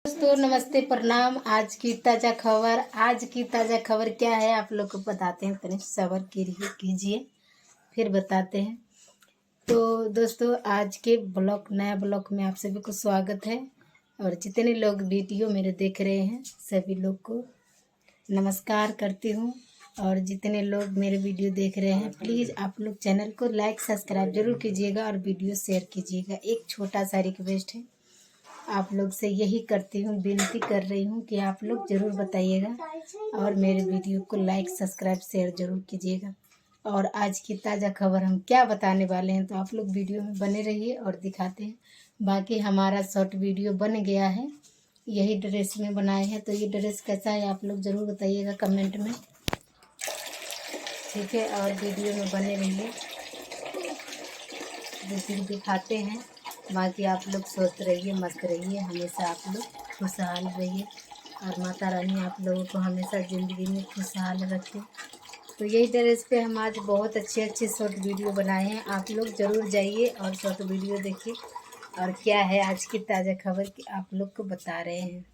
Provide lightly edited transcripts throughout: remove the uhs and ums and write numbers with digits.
दोस्तों नमस्ते प्रणाम। आज की ताज़ा खबर क्या है आप लोग को बताते हैं। तनिक सब्र कीजिए फिर बताते हैं। तो दोस्तों आज के नया ब्लॉग में आप सभी को स्वागत है। और जितने लोग वीडियो मेरे देख रहे हैं सभी लोग को नमस्कार करती हूँ। और जितने लोग मेरे वीडियो देख रहे हैं प्लीज़ आप लोग चैनल को लाइक सब्सक्राइब जरूर कीजिएगा और वीडियो शेयर कीजिएगा। एक छोटा सा रिक्वेस्ट है, आप लोग से यही करती हूँ, विनती कर रही हूँ कि आप लोग ज़रूर बताइएगा और मेरे वीडियो को लाइक सब्सक्राइब शेयर ज़रूर कीजिएगा। और आज की ताज़ा खबर हम क्या बताने वाले हैं तो आप लोग वीडियो में बने रहिए और दिखाते हैं। बाकी हमारा शॉर्ट वीडियो बन गया है, यही ड्रेस में बनाए हैं। तो ये ड्रेस कैसा है आप लोग ज़रूर बताइएगा कमेंट में, ठीक है। और वीडियो में बने रहिए, फिर दिखाते हैं। बाकी आप लोग स्वस्थ रहिए, मस्त रहिए, हमेशा आप लोग खुशहाल रहिए और माता रानी आप लोगों को हमेशा ज़िंदगी में खुशहाल रखे। तो यही ड्रेस पे हम आज बहुत अच्छे शॉर्ट वीडियो बनाए हैं। आप लोग ज़रूर जाइए और शॉर्ट वीडियो देखिए। और क्या है आज की ताज़ा खबर की आप लोग को बता रहे हैं।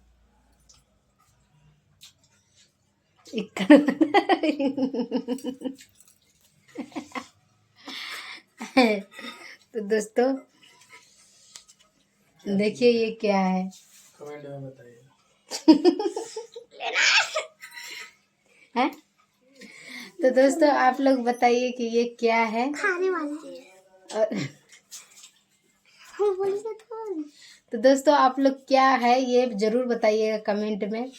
तो दोस्तों देखिए ये क्या है, कमेंट में बताइए। है तो दोस्तों आप लोग बताइए कि ये क्या है, खाने वाला। और तो दोस्तों आप लोग क्या है ये जरूर बताइएगा कमेंट में।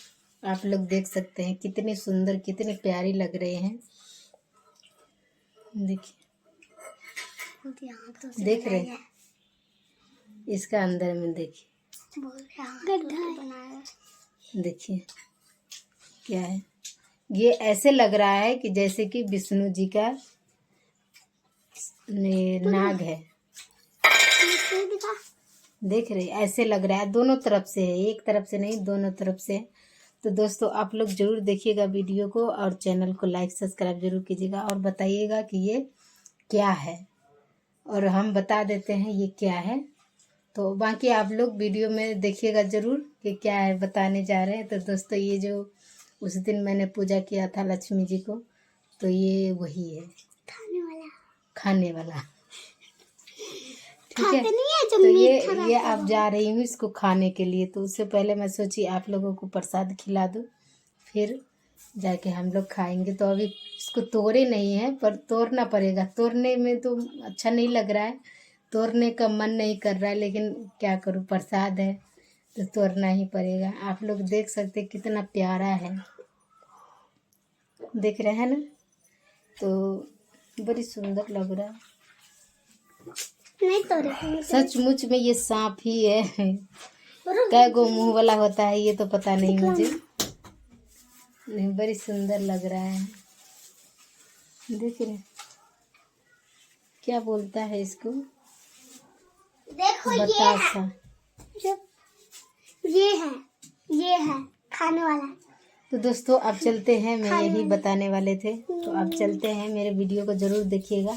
आप लोग देख सकते हैं कितनी सुंदर कितनी प्यारी लग रहे हैं। देखिए देख रहे हैं, इसका अंदर में देखिए, देखिए क्या है। ये ऐसे लग रहा है कि जैसे कि विष्णु जी का नाग है, देख रहे ऐसे लग रहा है। दोनों तरफ से है, एक तरफ से नहीं दोनों तरफ से। तो दोस्तों आप लोग जरूर देखिएगा वीडियो को और चैनल को लाइक सब्सक्राइब जरूर कीजिएगा और बताइएगा कि ये क्या है। और हम बता देते हैं ये क्या है। तो बाकी आप लोग वीडियो में देखिएगा ज़रूर कि क्या है बताने जा रहे हैं। तो दोस्तों ये जो उस दिन मैंने पूजा किया था लक्ष्मी जी को, तो ये वही है, खाने वाला ठीक है। तो ये आप जा रही हूँ इसको खाने के लिए। तो उससे पहले मैं सोची आप लोगों को प्रसाद खिला दूँ, फिर जाके हम लोग खाएंगे। तो अभी इसको तोड़े नहीं है पर तोड़ना पड़ेगा। तोड़ने में तो अच्छा नहीं लग रहा है, तोड़ने का मन नहीं कर रहा है, लेकिन क्या करूँ प्रसाद है तो तोड़ना ही पड़ेगा। आप लोग देख सकते कितना प्यारा है, देख रहे हैं ना। तो बड़ी सुंदर लग रहा है। नहीं तोड़े सचमुच में ये सांप ही है। कै गो मुंह वाला होता है ये तो पता नहीं मुझे, नहीं बड़ी सुंदर लग रहा है। देख रहे क्या बोलता है इसको, देखो बतासा। ये है खाने वाला। तो दोस्तों अब चलते हैं, मैं यही बताने वाले थे। तो अब चलते हैं, मेरे वीडियो को ज़रूर देखिएगा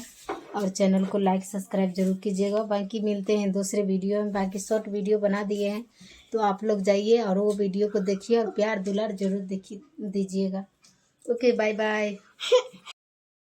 और चैनल को लाइक सब्सक्राइब जरूर कीजिएगा। बाकी मिलते हैं दूसरे वीडियो में। बाकी शॉर्ट वीडियो बना दिए हैं तो आप लोग जाइए और वो वीडियो को देखिए और प्यार दुलार जरूर देखिए दीजिएगा। Okay bye bye.